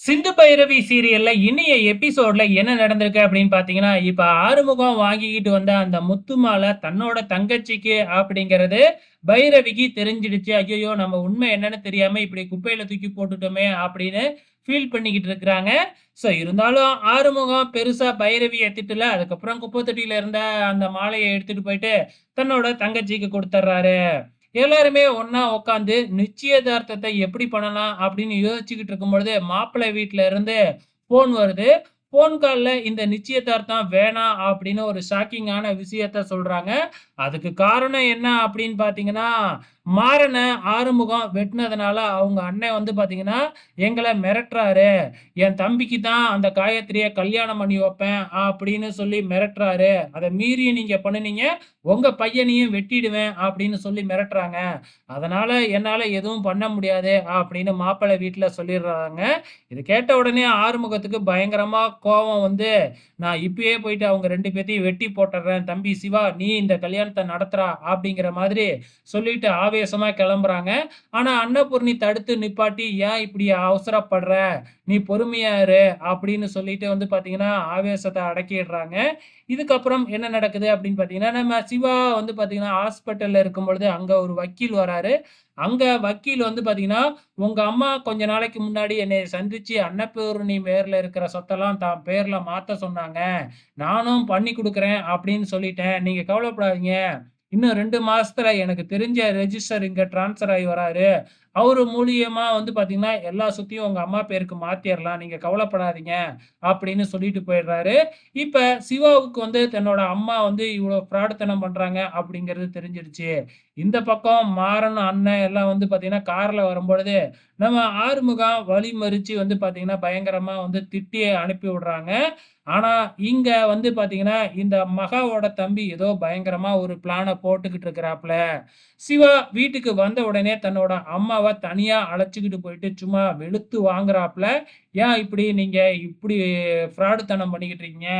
சிந்து பைரவி சீரியல்ல இனிய எபிசோட்ல என்ன நடந்திருக்கு அப்படின்னு பாத்தீங்கன்னா, இப்ப ஆறுமுகம் வாங்கிக்கிட்டு வந்த அந்த முத்து மாலை தன்னோட தங்கச்சிக்கு அப்படிங்கிறது பைரவிக்கு தெரிஞ்சிடுச்சு. ஐயையோ! நம்ம உண்மை என்னன்னு தெரியாம இப்படி குப்பையில தூக்கி போட்டுட்டோமே அப்படின்னு ஃபீல் பண்ணிக்கிட்டு இருக்கிறாங்க. இருந்தாலும் ஆறுமுகம் பெருசா பைரவிய திட்டல. அதுக்கப்புறம் குப்பை தொட்டியில இருந்த அந்த மாலைய எடுத்துட்டு போயிட்டு தன்னோட தங்கச்சிக்கு குடுத்துர்றாரு. எல்லாருமே ஒண்ணா உட்காந்து நிச்சயதார்த்தத்தை எப்படி பண்ணலாம் அப்படின்னு யோசிச்சுக்கிட்டு இருக்கும்பொழுது, மாப்பிள்ளை வீட்ல இருந்து ஃபோன் வருது. ஃபோன் கால்ல இந்த நிச்சயதார்த்தம் வேணாம் அப்படின்னு ஒரு ஷாக்கிங்கான விஷயத்த சொல்றாங்க. அதுக்கு காரணம் என்ன அப்படின்னு பார்த்தீங்கன்னா, மாறன ஆறுமுகம் வெட்டுனதுனால அவங்க அண்ணன் வந்து பார்த்தீங்கன்னா, எங்கள மிரட்டுறாரு. என் தம்பிக்கு தான் அந்த காயத்ரிய கல்யாணம் பண்ணி வைப்பேன் அப்படின்னு சொல்லி மிரட்டுறாரு. அத மீறி நீங்க பண்ணுனீங்க, உங்க பையனையும் வெட்டிடுவேன் அப்படின்னு சொல்லி மிரட்டுறாங்க. அதனால என்னால எதுவும் பண்ண முடியாது அப்படின்னு மாப்பிள்ளை வீட்ல சொல்லிடுறாங்க. இது கேட்ட உடனே ஆறுமுகத்துக்கு பயங்கரமா கோவம் வந்து, நான் இப்பயே போயிட்டு அவங்க 2 பேத்தையும் வெட்டி போட்டுறேன். தம்பி சிவா நீ இந்த கல்யாணத்த நடத்துறா அப்படிங்கிற மாதிரி சொல்லிட்டு ஆவேசமா கிளம்புறாங்க. ஆனா அன்னபூர்ணி தடுத்து நிப்பாட்டி, "ஏன் இப்படி அவசரப்படுற? நீ பொறுமையா இரு" அப்படின்னு சொல்லிட்டு வந்து பார்த்தீங்கன்னா, ஆவேசத்த அடக்கிடுறாங்க. இதுக்கப்புறம் என்ன நடக்குது அப்படின்னு பார்த்தீங்கன்னா, நம்ம சிவா வந்து பார்த்தீங்கன்னா, ஹாஸ்பிட்டல்ல இருக்கும்பொழுது அங்க ஒரு வக்கீல் வராரு. அங்க வக்கீல் வந்து பார்த்தீங்கன்னா, "உங்க அம்மா கொஞ்ச நாளைக்கு முன்னாடி என்னைய சந்திச்சு அன்னபூர்ணி பேர்ல இருக்கிற சொத்தெல்லாம் தான் பேர்ல மாத்த சொன்னாங்க. நானும் பண்ணி குடுக்குறேன் அப்படின்னு சொல்லிட்டேன். நீங்க கவலைப்படாதீங்க. இன்னும் 2 மாசத்துல எனக்கு தெரிஞ்ச ரெஜிஸ்டர் இங்க ட்ரான்ஸ்ஃபர் ஆயி வராரு. அவரு மூலியமா வந்து பார்த்தீங்கன்னா, எல்லா சொத்தையும் உங்க அம்மா பேருக்கு மாத்திறலாம். நீங்க கவலைப்படாதீங்க." அப்படின்னு சொல்லிட்டு போயிடுறாரு. இப்ப சிவாவுக்கு வந்து தன்னோட அம்மா வந்து இவ்வளோ ஃப்ராடுத்தனம் பண்றாங்க அப்படிங்கிறது தெரிஞ்சிருச்சு. இந்த பக்கம் மாறன், அண்ணன் எல்லாம் வந்து பார்த்தீங்கன்னா, கார்ல வரும்பொழுது, நம்ம ஆறுமுகம் வழிமறிச்சு வந்து பார்த்தீங்கன்னா, பயங்கரமா வந்து திட்டி அனுப்பி விடுறாங்க. ஆனா, இங்க வந்து பார்த்தீங்கன்னா, இந்த மகாவோட தம்பி ஏதோ பயங்கரமா ஒரு பிளான போட்டுக்கிட்டு இருக்கிறாப்ல. சிவா வீட்டுக்கு வந்த உடனே தன்னோட அம்மாவ தனியா அழைச்சுக்கிட்டு போயிட்டு சும்மா வெளுத்து வாங்குறாப்ல. "ஏன் இப்படி நீங்க இப்படி ஃப்ராடுத்தனம் பண்ணிக்கிட்டு இருக்கீங்க?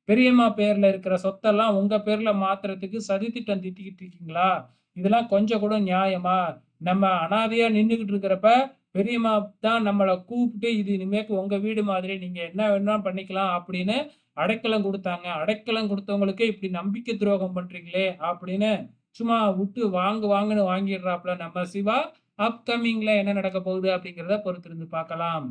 பெரியம்மா பேர்ல இருக்கிற சொத்தெல்லாம் உங்க பேர்ல மாத்துறதுக்கு சதித்திட்டம் தீட்டிக்கிட்டு இருக்கீங்களா? இதெல்லாம் கொஞ்சம் கூட நியாயமா? நம்ம அனாதையா நின்னுகிட்டு இருக்கிறப்ப, பெரியம்மா தான் நம்மள கூப்பிட்டு, "இது இனிமேக்கு உங்க வீடு மாதிரி நீங்க என்ன வேணா பண்ணிக்கலாம்" அப்படின்னு அடைக்கலம் குடுத்தாங்க. அடைக்கலம் குடுத்தவங்களுக்கு இப்படி நம்பிக்கை துரோகம் பண்றீங்களே! அப்படின்னு சும்மா வுட்டு வாங்கு வாங்குன்னு வாங்கிடுறாப்ல நம்ம சிவா. அப்கமிங்ல என்ன நடக்க போகுது அப்படிங்கிறத பொறுத்திருந்து பார்க்கலாம்.